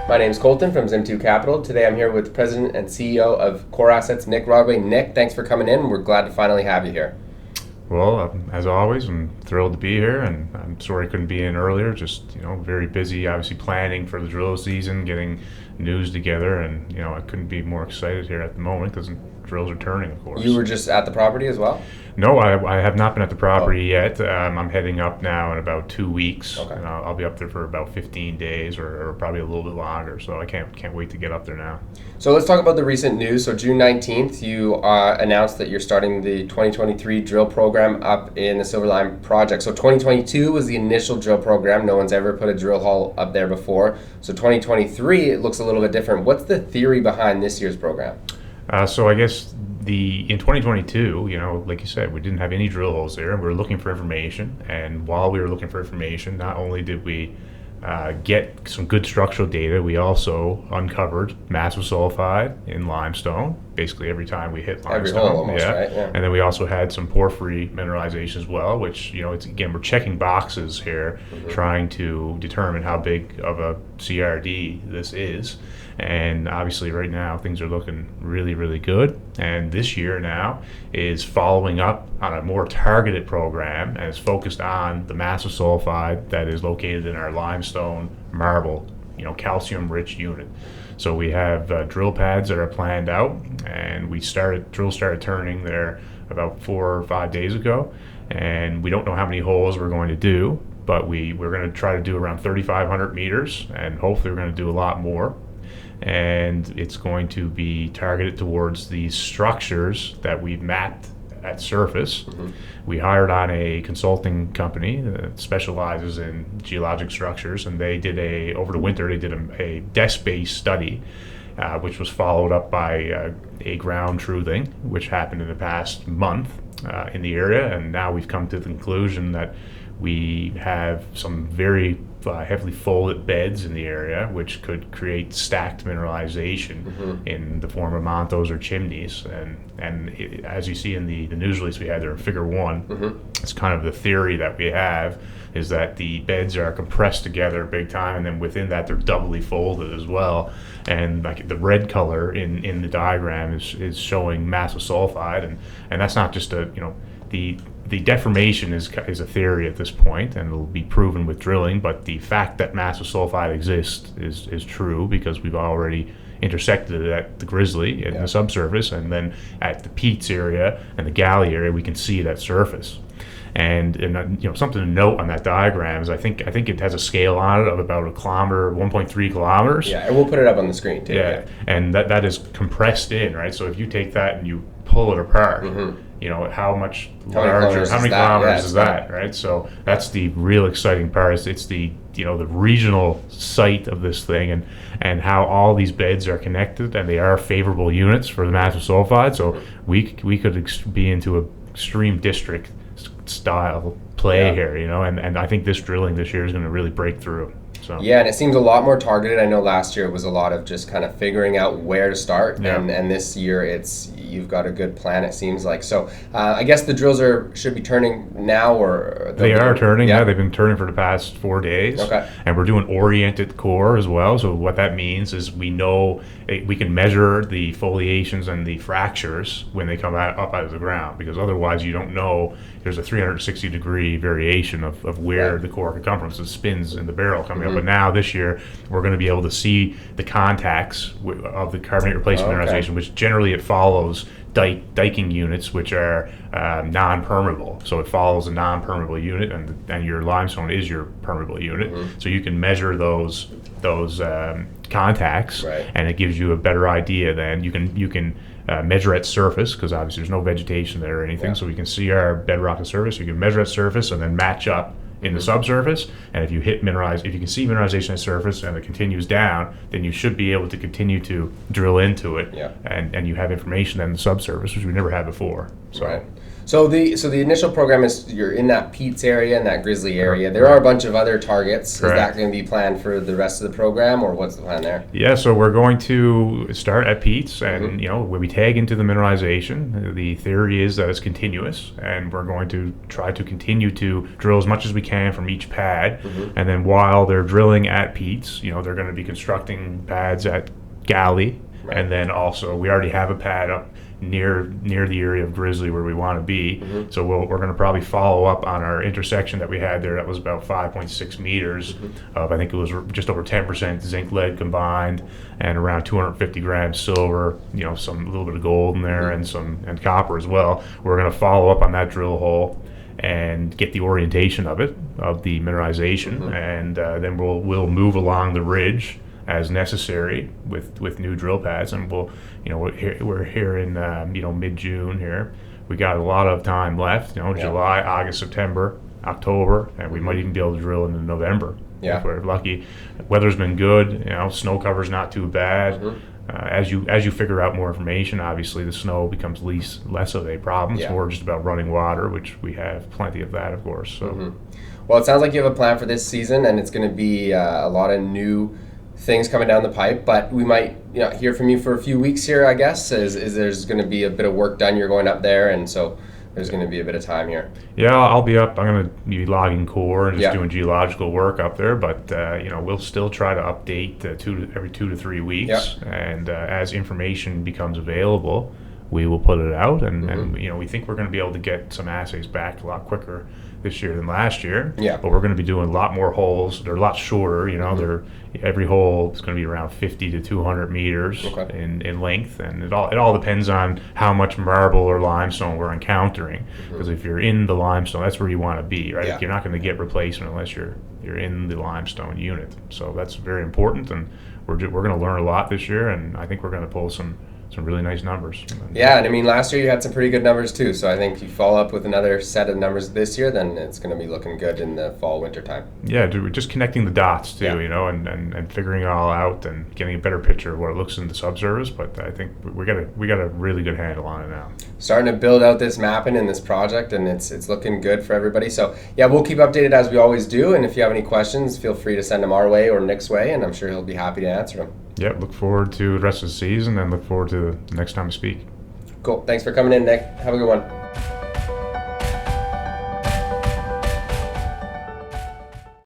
My name is Colton from Zimtu Capital. Today I'm here with President and CEO of Core Assets, Nick Rodway. Nick, thanks for coming in. We're glad to finally have you here. Well, as always, I'm thrilled to be here, and I'm sorry I couldn't be in earlier. Just, very busy, obviously planning for the drill season, getting news together, and, I couldn't be more excited here at the moment because drills are turning, of course. You were just at the property as well? No, I have not been at the property yet. I'm heading up now in about 2 weeks. Okay. And I'll be up there for about 15 days or probably a little bit longer, so I can't wait to get up there now. So let's talk about the recent news. So June 19th, you announced that you're starting the 2023 drill program up in the Silverline project. So 2022 was the initial drill program. No one's ever put a drill hole up there before. So 2023, it looks a little bit different. What's the theory behind this year's program? So I guess in 2022, like you said, we didn't have any drill holes there, and we were looking for information. And while we were looking for information, not only did we get some good structural data, we also uncovered massive sulfide in limestone. Basically, every time we hit limestone, every hole almost, right? Yeah. And then we also had some porphyry mineralization as well, which it's again we're checking boxes here, trying to determine how big of a CRD this is. And obviously right now things are looking really, really good. And this year now is following up on a more targeted program, and it's focused on the massive sulfide that is located in our limestone marble, calcium-rich unit. So we have drill pads that are planned out, and drills started turning there about 4 or 5 days ago. And we don't know how many holes we're going to do, but we're going to try to do around 3,500 meters, and hopefully we're going to do a lot more. And it's going to be targeted towards these structures that we've mapped at surface. We hired on a consulting company that specializes in geologic structures, and over the winter they did a desk-based study, which was followed up by a ground truthing, which happened in the past month in the area. And now we've come to the conclusion that we have some very heavily folded beds in the area, which could create stacked mineralization in the form of mantos or chimneys. And as you see in the news release we had there in Figure 1, it's kind of the theory that we have is that the beds are compressed together big time, and then within that they're doubly folded as well. And like the red color in the diagram is showing massive sulfide, and that's not just the deformation is a theory at this point, and it'll be proven with drilling, but the fact that massive sulfide exists is true because we've already intersected it at the Grizzly in the subsurface, and then at the Peats area and the Galley area we can see it at surface. And something to note on that diagram is I think it has a scale on it of about 1.3 kilometers. Yeah, and we'll put it up on the screen too. Yeah. And that is compressed in, right? So if you take that and you pull it apart, how much larger, how many kilometers is that, right? So that's the real exciting part. It's the the regional site of this thing, and how all these beds are connected, and they are favorable units for the massive sulfide. So we could be into a extreme district style play here, and I think this drilling this year is going to really break through. So. Yeah, and it seems a lot more targeted. I know last year it was a lot of just kind of figuring out where to start, and this year you've got a good plan, it seems like. So I guess the drills should be turning now, or they are turning. Yeah, they've been turning for the past 4 days. Okay, and we're doing oriented core as well. So what that means is we know we can measure the foliations and the fractures when they come up out of the ground, because otherwise you don't know. There's a 360-degree variation of where the core could come from. So it spins in the barrel coming up. But now this year we're going to be able to see the contacts of the carbonate replacement mineralization, which generally it follows diking units, which are non-permeable. So it follows a non-permeable unit, and your limestone is your permeable unit. So you can measure those contacts, and it gives you a better idea. Then you can measure at surface, because obviously there's no vegetation there or anything, so we can see our bedrock at surface. You can measure at surface and then match up in the subsurface, and if you can see mineralization at surface and it continues down, then you should be able to continue to drill into it, and you have information in the subsurface, which we never had before. So. Right. So the initial program is you're in that Pete's area and that Grizzly area. There are a bunch of other targets. Correct. Is that going to be planned for the rest of the program, or what's the plan there? Yeah, so we're going to start at Pete's, and when we tag into the mineralization, the theory is that it's continuous, and we're going to try to continue to drill as much as we can from each pad, and then while they're drilling at Pete's, they're going to be constructing pads at Galley, and then also we already have a pad up near the area of Grizzly where we want to be. So we're going to probably follow up on our intersection that we had there. That was about 5.6 meters of, I think it was just over 10% zinc lead combined, and around 250 grams silver, some a little bit of gold in there, and copper as well. We're going to follow up on that drill hole and get the orientation of the mineralization, and then we'll move along the ridge as necessary with new drill pads, and we're here in mid-June here. We got a lot of time left, July, August, September, October, and we might even be able to drill into November if we're lucky. Weather's been good, snow cover's not too bad. As you figure out more information, obviously the snow becomes less of a problem. It's more just about running water, which we have plenty of that, of course. So. Well, it sounds like you have a plan for this season, and it's going to be a lot of new things coming down the pipe, but we might hear from you for a few weeks here, I guess, is there's going to be a bit of work done. You're going up there, and so there's going to be a bit of time here. Yeah, I'll be up. I'm going to be logging core and just doing geological work up there, but we'll still try to update every 2 to 3 weeks, and as information becomes available, we will put it out, and we think we're going to be able to get some assays back a lot quicker this year than last year. But we're going to be doing a lot more holes. They're a lot shorter. Every hole is going to be around 50 to 200 meters in length, and it all depends on how much marble or limestone we're encountering. Because if you're in the limestone, that's where you want to be, right? You're not going to get replacement unless you're in the limestone unit. So that's very important, and we're going to learn a lot this year, and I think we're going to pull some really nice numbers. Yeah, and I mean, last year you had some pretty good numbers too, so I think if you follow up with another set of numbers this year, then it's going to be looking good in the fall, winter time. Yeah, we're just connecting the dots too, and figuring it all out and getting a better picture of what it looks in the subsurface, but I think we got a really good handle on it now. Starting to build out this mapping in this project, and it's looking good for everybody. So yeah, we'll keep updated as we always do, and if you have any questions, feel free to send them our way or Nick's way, and I'm sure he'll be happy to answer them. Yeah, look forward to the rest of the season and look forward to the next time we speak. Cool. Thanks for coming in, Nick. Have a good one.